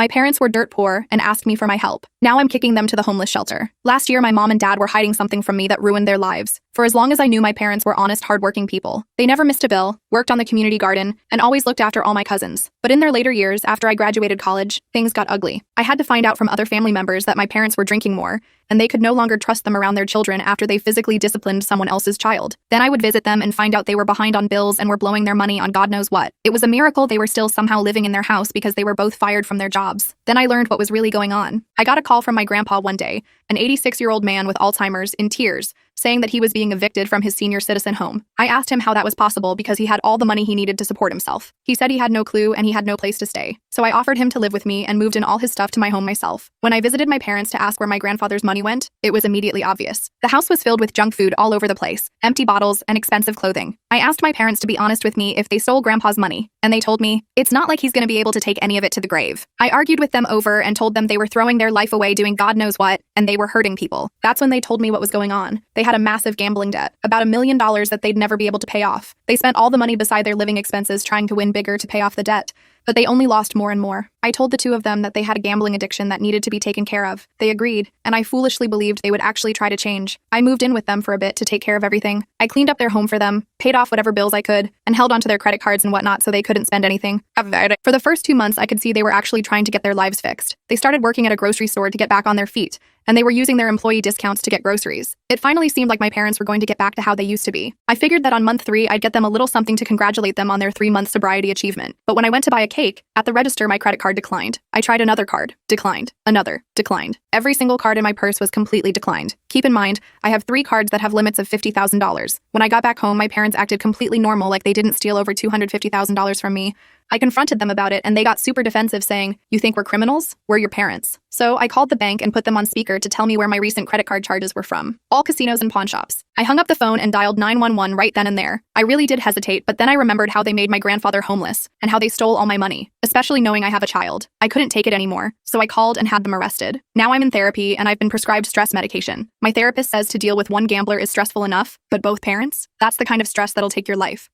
My parents were dirt poor and asked me for my help. Now I'm kicking them to the homeless shelter. Last year, my mom and dad were hiding something from me that ruined their lives. For as long as I knew, my parents were honest, hardworking people. They never missed a bill, worked on the community garden, and always looked after all my cousins. But in their later years, after I graduated college, things got ugly. I had to find out from other family members that my parents were drinking more, and they could no longer trust them around their children after they physically disciplined someone else's child. Then I would visit them and find out they were behind on bills and were blowing their money on God knows what. It was a miracle they were still somehow living in their house because they were both fired from their jobs. Then I learned what was really going on. I got a call from my grandpa one day, an 86-year-old man with Alzheimer's, in tears, saying that he was being evicted from his senior citizen home. I asked him how that was possible because he had all the money he needed to support himself. He said he had no clue and he had no place to stay. So I offered him to live with me and moved in all his stuff to my home myself. When I visited my parents to ask where my grandfather's money went, it was immediately obvious. The house was filled with junk food all over the place, empty bottles, and expensive clothing. I asked my parents to be honest with me if they stole Grandpa's money, and they told me, it's not like he's going to be able to take any of it to the grave. I argued with them over and told them they were throwing their life away doing God knows what, and they were hurting people. That's when they told me what was going on. They had a massive gambling debt, about $1 million that they'd never be able to pay off. They spent all the money beside their living expenses trying to win bigger to pay off the debt, but they only lost more and more. I told the two of them that they had a gambling addiction that needed to be taken care of. They agreed, and I foolishly believed they would actually try to change. I moved in with them for a bit to take care of everything. I cleaned up their home for them, paid off whatever bills I could, and held onto their credit cards and whatnot so they couldn't spend anything. For the first 2 months, I could see they were actually trying to get their lives fixed. They started working at a grocery store to get back on their feet, and they were using their employee discounts to get groceries. It finally seemed like my parents were going to get back to how they used to be. I figured that on month 3, I'd get them a little something to congratulate them on their 3-month sobriety achievement. But when I went to buy a cake, at the register, my credit card declined. I tried another card. Declined. Another. Declined. Every single card in my purse was completely declined. Keep in mind, I have 3 cards that have limits of $50,000. When I got back home, my parents acted completely normal, like they didn't steal over $250,000 from me. I confronted them about it and they got super defensive, saying, "You think we're criminals? We're your parents." So I called the bank and put them on speaker to tell me where my recent credit card charges were from. All casinos and pawn shops. I hung up the phone and dialed 911 right then and there. I really did hesitate, but then I remembered how they made my grandfather homeless and how they stole all my money, especially knowing I have a child. I couldn't take it anymore, so I called and had them arrested. Now I'm in therapy and I've been prescribed stress medication. My therapist says to deal with one gambler is stressful enough, but both parents? That's the kind of stress that'll take your life.